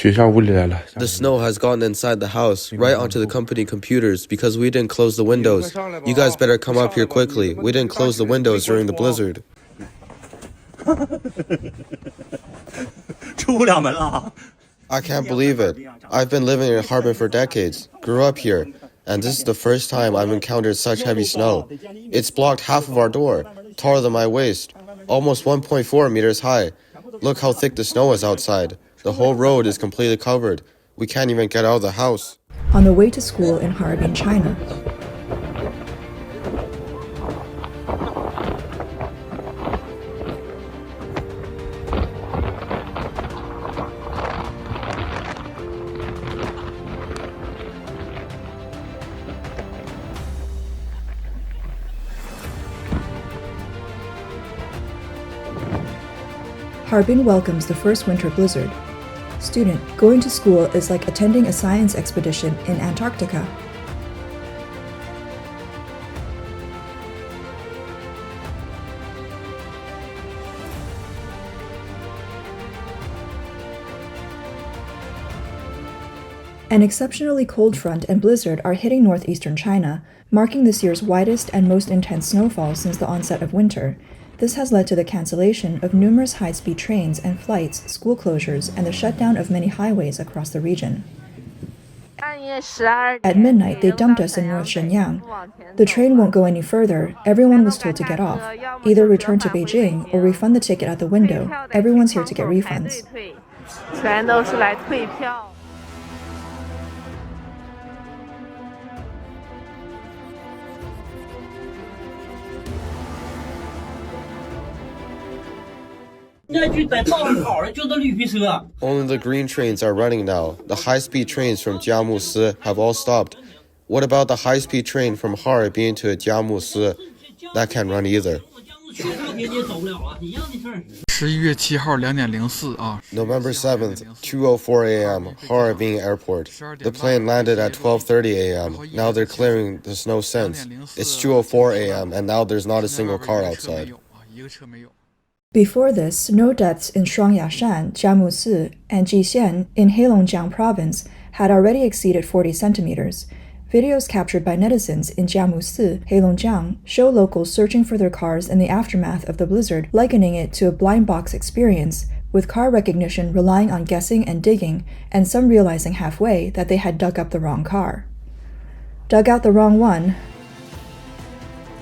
The snow has gotten inside the house, right onto the company computers, because we didn't close the windows. You guys better come up here quickly. We didn't close the windows during the blizzard. I can't believe it. I've been living in Harbin for decades, grew up here, and this is the first time I've encountered such heavy snow. It's blocked half of our door, taller than my waist, almost 1.4 meters high. Look how thick the snow is outside. The whole road is completely covered. We can't even get out of the house. On the way to school in Harbin, China. Harbin welcomes the first winter blizzard. Student, going to school is like attending a science expedition in Antarctica. An exceptionally cold front and blizzard are hitting northeastern China, marking this year's widest and most intense snowfall since the onset of winter. This has led to the cancellation of numerous high-speed trains and flights, school closures, and the shutdown of many highways across the region. At midnight, they dumped us in North Shenyang. The train won't go any further. Everyone was told to get off. Either return to Beijing or refund the ticket at the window. Everyone's here to get refunds. Only the green trains are running now. The high-speed trains from Jiamusi have all stopped. What about the high-speed train from Harbin to Jiamusi? That can't run either. November 7th, 2:04 a.m., Harbin Airport. The plane landed at 12:30 a.m. Now they're clearing the snow since. It's 2:04 a.m. and now there's not a single car outside. Before this, snow depths in Shuangyashan, Jiamusi, and Jixian in Heilongjiang province had already exceeded 40 centimeters. Videos captured by netizens in Jiamusi, Heilongjiang, show locals searching for their cars in the aftermath of the blizzard, likening it to a blind box experience, with car recognition relying on guessing and digging, and some realizing halfway that they had dug up the wrong car. Dug out the wrong one.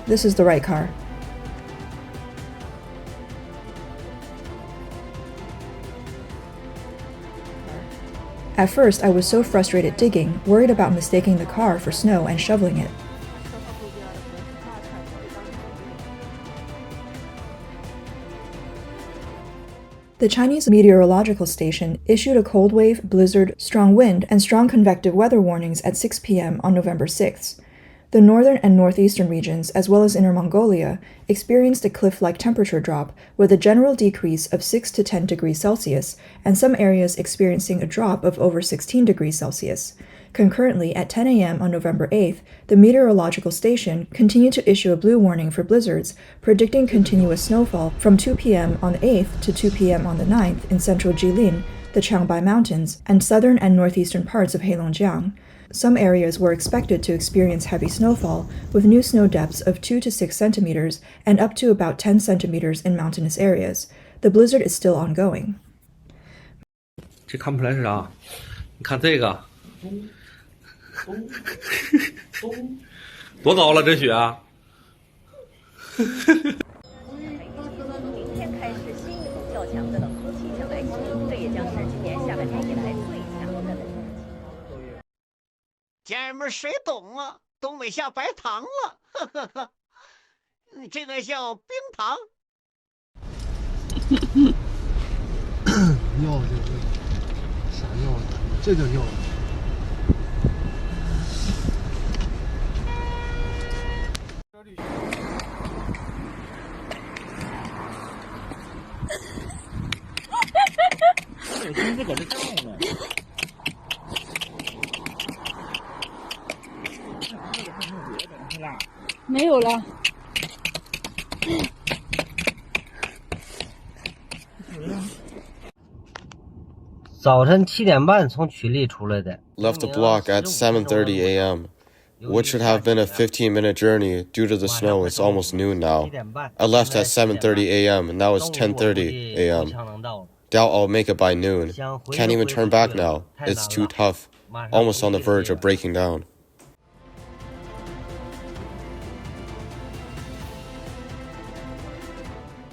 This is the right car. At first, I was so frustrated digging, worried about mistaking the car for snow and shoveling it. The Chinese Meteorological Station issued a cold wave, blizzard, strong wind, and strong convective weather warnings at 6 p.m. on November 6th. The northern and northeastern regions, as well as Inner Mongolia, experienced a cliff-like temperature drop with a general decrease of 6 to 10 degrees Celsius, and some areas experiencing a drop of over 16 degrees Celsius. Concurrently, at 10 a.m. on November 8th, the meteorological station continued to issue a blue warning for blizzards, predicting continuous snowfall from 2 p.m. on the 8th to 2 p.m. on the 9th in central Jilin, the Changbai Mountains, and southern and northeastern parts of Heilongjiang. Some areas were expected to experience heavy snowfall, with new snow depths of 2 to 6 centimeters and up to about 10 centimeters in mountainous areas. The blizzard is still ongoing. 这看不出来是啥？你看这个，多高了这雪啊！家人们谁懂啊？东北下白糖了，呵呵呵，这个叫冰糖。尿这个啥尿呢？这叫尿。有钉子搁这站呢。没有了。早晨7点半从曲力出来的。 Left the block at 7:30 a.m. What should have been a 15-minute journey due to the snow is almost noon now. I left at 7:30 a.m. and now it's 10:30 a.m. Doubt I'll make it by noon. Can't even turn back now. It's too tough. Almost on the verge of breaking down.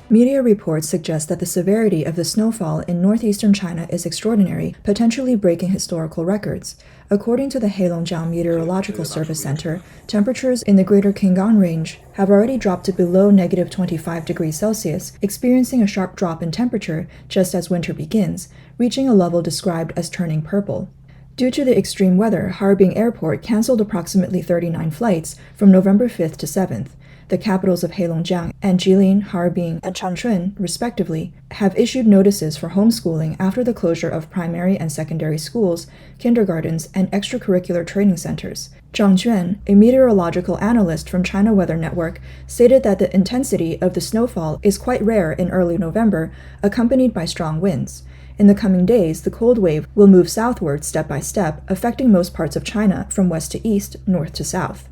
Media reports suggest that the severity of the snowfall in northeastern China is extraordinary, potentially breaking historical records. According to the Heilongjiang Meteorological Service Center, temperatures in the greater Qinghai range have already dropped to below negative 25 degrees Celsius, experiencing a sharp drop in temperature just as winter begins, reaching a level described as turning purple. Due to the extreme weather, Harbin Airport canceled approximately 39 flights from November 5th to 7th. The capitals of Heilongjiang and Jilin, Harbin, and Changchun, respectively, have issued notices for homeschooling after the closure of primary and secondary schools, kindergartens, and extracurricular training centers. Zhang Juan, a meteorological analyst from China Weather Network, stated that the intensity of the snowfall is quite rare in early November, accompanied by strong winds. In the coming days, the cold wave will move southward step by step, affecting most parts of China from west to east, north to south.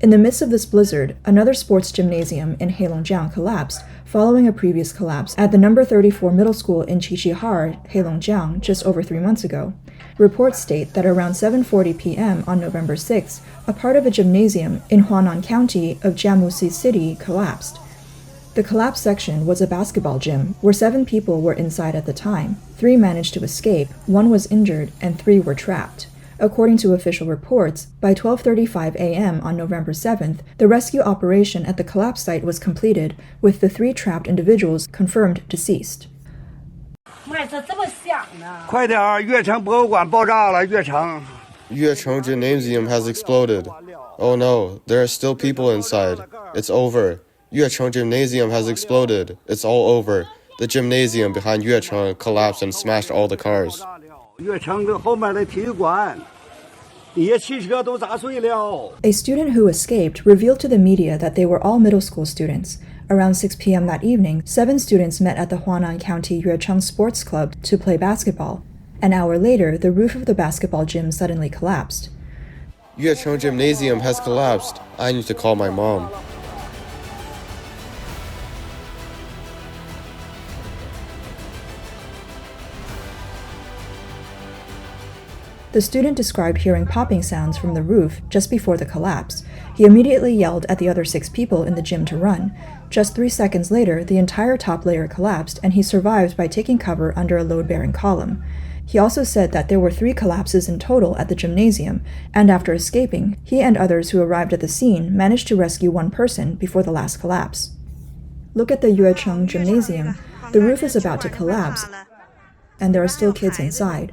In the midst of this blizzard, another sports gymnasium in Heilongjiang collapsed, following a previous collapse at the number 34 middle school in Qiqihar, Heilongjiang, just over 3 months ago. Reports state that around 7:40 p.m. on November 6, a part of a gymnasium in Huanan County of Jiamusi City collapsed. The collapsed section was a basketball gym, where 7 people were inside at the time. 3 managed to escape, 1 was injured, and 3 were trapped. According to official reports, by 12:35 a.m. on November 7th, the rescue operation at the collapse site was completed, with the 3 trapped individuals confirmed deceased. 快点儿，悦城博物馆爆炸了，悦城。 Yuecheng Gymnasium has exploded. Oh no, there are still people inside. It's over. Yuecheng Gymnasium has exploded. It's all over. The gymnasium behind Yuecheng collapsed and smashed all the cars. 悦城跟后面的体育馆，底下汽车都砸碎了。 A student who escaped revealed to the media that they were all middle school students. Around 6 p.m. that evening, 7 students met at the Huanan County Yuecheng Sports Club to play basketball. An hour later, the roof of the basketball gym suddenly collapsed. Yuecheng Gymnasium has collapsed. I need to call my mom. The student described hearing popping sounds from the roof just before the collapse. He immediately yelled at the other 6 people in the gym to run. Just 3 seconds later, the entire top layer collapsed, and he survived by taking cover under a load-bearing column. He also said that there were 3 collapses in total at the gymnasium, and after escaping, he and others who arrived at the scene managed to rescue 1 person before the last collapse. Look at the Yuecheng Gymnasium. The roof is about to collapse, and there are still kids inside.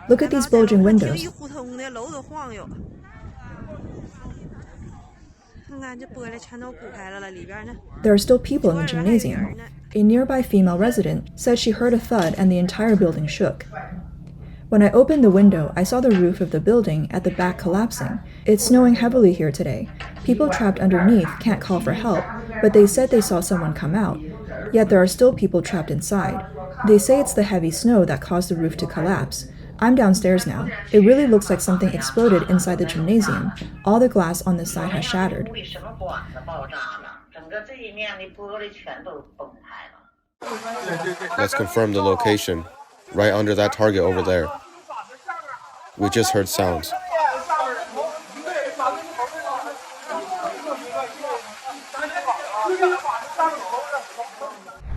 Look at these bulging windows. There are still people in the gymnasium. A nearby female resident said she heard a thud and the entire building shook. When I opened the window, I saw the roof of the building at the back collapsing. It's snowing heavily here today. People trapped underneath can't call for help, but they said they saw someone come out. Yet there are still people trapped inside. They say it's the heavy snow that caused the roof to collapse. I'm downstairs now. It really looks like something exploded inside the gymnasium. All the glass on this side has shattered. Let's confirm the location. Right under that target over there. We just heard sounds.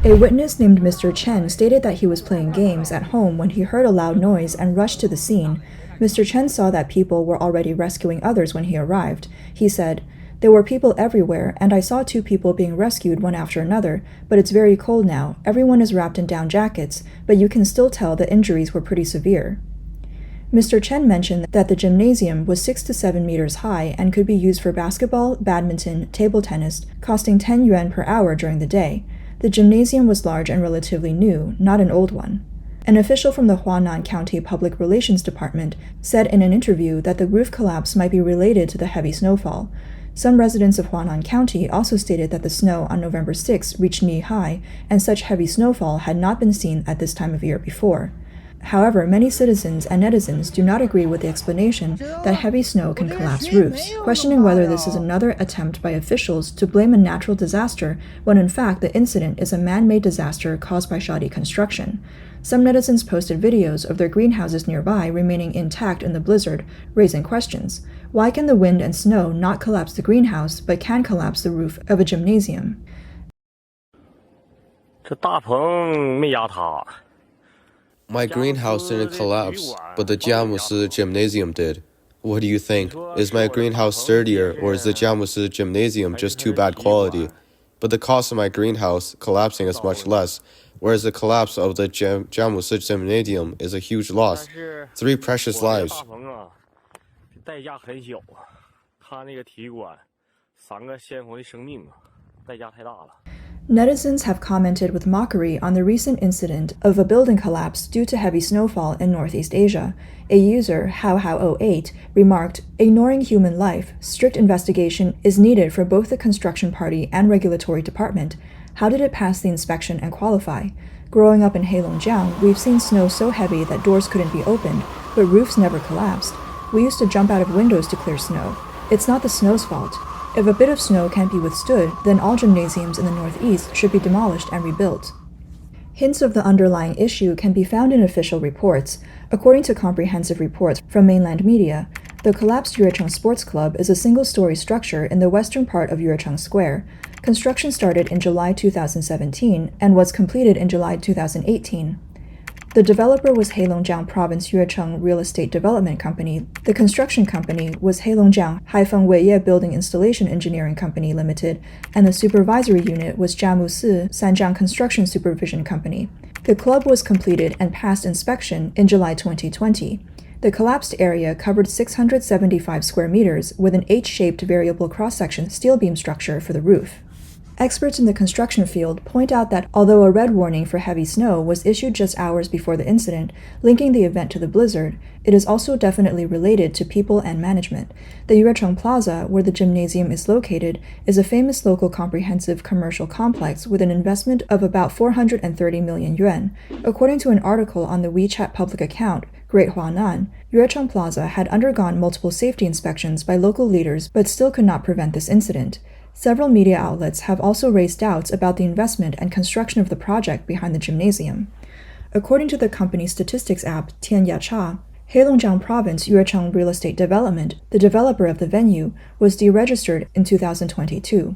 A witness named Mr. Chen stated that he was playing games at home when he heard a loud noise and rushed to the scene. Mr. Chen saw that people were already rescuing others when he arrived. He said, "There were people everywhere, and I saw 2 people being rescued one after another, but it's very cold now. Everyone is wrapped in down jackets, but you can still tell the injuries were pretty severe." Mr. Chen mentioned that the gymnasium was 6 to 7 meters high and could be used for basketball, badminton, table tennis, costing 10 yuan per hour during the day. The gymnasium was large and relatively new, not an old one. An official from the Huanan County Public Relations Department said in an interview that the roof collapse might be related to the heavy snowfall. Some residents of Huanan County also stated that the snow on November 6 reached knee-high, and such heavy snowfall had not been seen at this time of year before. However, many citizens and netizens do not agree with the explanation that heavy snow can collapse roofs, questioning whether this is another attempt by officials to blame a natural disaster when in fact the incident is a man-made disaster caused by shoddy construction. Some netizens posted videos of their greenhouses nearby remaining intact in the blizzard, raising questions. Why can the wind and snow not collapse the greenhouse, but can collapse the roof of a gymnasium? 这大棚没压塌。 My greenhouse didn't collapse, but the Jiamusi gymnasium did. What do you think? Is my greenhouse sturdier, or is the Jiamusi gymnasium just too bad quality? But the cost of my greenhouse collapsing is much less, whereas the collapse of the Jiamusi gymnasium is a huge loss. 3 precious lives. 代价很小，他那个体育馆，3个先锋的生命啊，代价太大了。 Netizens have commented with mockery on the recent incident of a building collapse due to heavy snowfall in Northeast Asia. A user, HowHow08, remarked, "Ignoring human life, strict investigation is needed for both the construction party and regulatory department. How did it pass the inspection and qualify? Growing up in Heilongjiang, we've seen snow so heavy that doors couldn't be opened, but roofs never collapsed. We used to jump out of windows to clear snow. It's not the snow's fault. If a bit of snow can't be withstood, then all gymnasiums in the Northeast should be demolished and rebuilt." Hints of the underlying issue can be found in official reports. According to comprehensive reports from mainland media, the collapsed Yuecheng Sports Club is a single-story structure in the western part of Yuecheng Square. Construction started in July 2017 and was completed in July 2018. The developer was Heilongjiang Province Yuecheng Real Estate Development Company. The construction company was Heilongjiang Haifeng Weiye Building Installation Engineering Company Limited, and the supervisory unit was Jiamusi Sanjiang Construction Supervision Company. The club was completed and passed inspection in July 2020. The collapsed area covered 675 square meters with an H-shaped variable cross-section steel beam structure for the roof. Experts in the construction field point out that although a red warning for heavy snow was issued just hours before the incident, linking the event to the blizzard, it is also definitely related to people and management. The Yuecheng Plaza, where the gymnasium is located, is a famous local comprehensive commercial complex with an investment of about 430 million yuan. According to an article on the WeChat public account, Great Huanan, Yuecheng Plaza had undergone multiple safety inspections by local leaders but still could not prevent this incident. Several media outlets have also raised doubts about the investment and construction of the project behind the gymnasium. According to the company's statistics app Tianyacha, Heilongjiang Province Yuecheng Real Estate Development, the developer of the venue, was deregistered in 2022.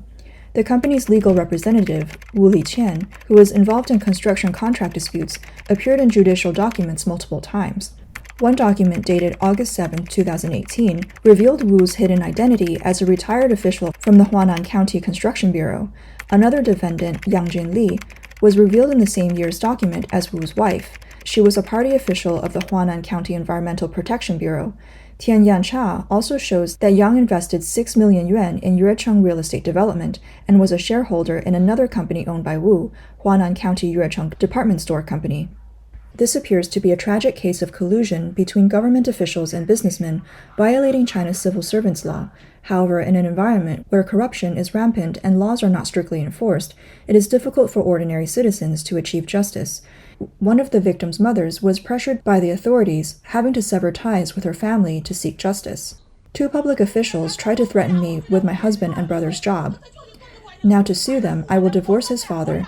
The company's legal representative, Wu Liqian, who was involved in construction contract disputes, appeared in judicial documents multiple times. One document dated August 7, 2018, revealed Wu's hidden identity as a retired official from the Huanan County Construction Bureau. Another defendant, Yang Junli, was revealed in the same year's document as Wu's wife. She was a party official of the Huanan County Environmental Protection Bureau. Tianyancha also shows that Yang invested 6 million yuan in Yuecheng Real Estate Development and was a shareholder in another company owned by Wu, Huanan County Yuecheng Department Store Company. This appears to be a tragic case of collusion between government officials and businessmen violating China's civil servants law. However, in an environment where corruption is rampant and laws are not strictly enforced, it is difficult for ordinary citizens to achieve justice. One of the victim's mothers was pressured by the authorities, having to sever ties with her family to seek justice. 2 public officials tried to threaten me with my husband and brother's job. Now to sue them, I will divorce his father.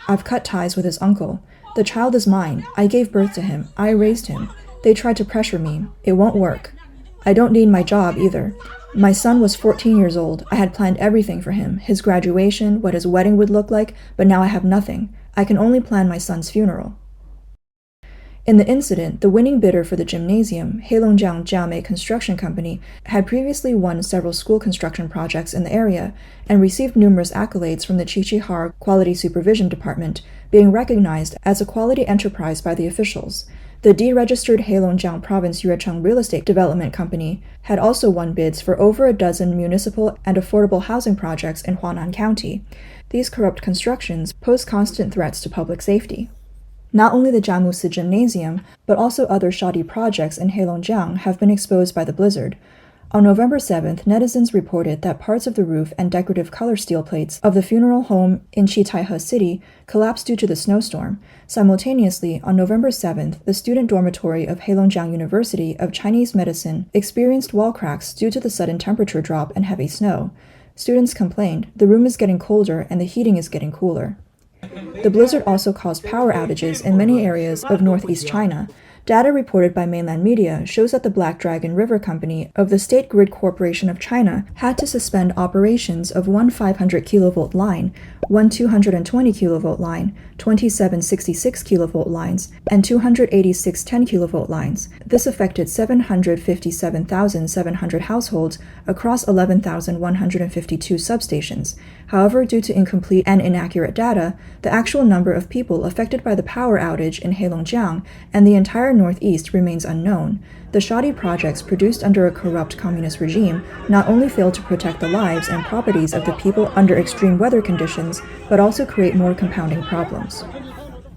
I've cut ties with his uncle. The child is mine. I gave birth to him. I raised him. They tried to pressure me. It won't work. I don't need my job either. My son was 14 years old. I had planned everything for him, his graduation, what his wedding would look like, but now I have nothing. I can only plan my son's funeral. In the incident, the winning bidder for the gymnasium, Heilongjiang Jiamei Construction Company, had previously won several school construction projects in the area and received numerous accolades from the Qiqihar Quality Supervision Department, being recognized as a quality enterprise by the officials. The deregistered Heilongjiang Province Yuecheng Real Estate Development Company had also won bids for over a dozen municipal and affordable housing projects in Huanan County. These corrupt constructions pose constant threats to public safety. Not only the Jiamusi Gymnasium, but also other shoddy projects in Heilongjiang have been exposed by the blizzard. On November 7th, netizens reported that parts of the roof and decorative color steel plates of the funeral home in Qitaihe City collapsed due to the snowstorm. Simultaneously, on November 7th, the student dormitory of Heilongjiang University of Chinese Medicine experienced wall cracks due to the sudden temperature drop and heavy snow. Students complained, the room is getting colder and the heating is getting cooler. The blizzard also caused power outages in many areas of northeast China. Data reported by mainland media shows that the Black Dragon River Company of the State Grid Corporation of China had to suspend operations of one 500 kilovolt line, one 220 kilovolt line, 27 66 kilovolt lines, and 286 10 kilovolt lines. This affected 757,700 households across 11,152 substations. However, due to incomplete and inaccurate data, the actual number of people affected by the power outage in Heilongjiang and the entire Northeast remains unknown. The shoddy projects produced under a corrupt communist regime not only fail to protect the lives and properties of the people under extreme weather conditions, but also create more compounding problems.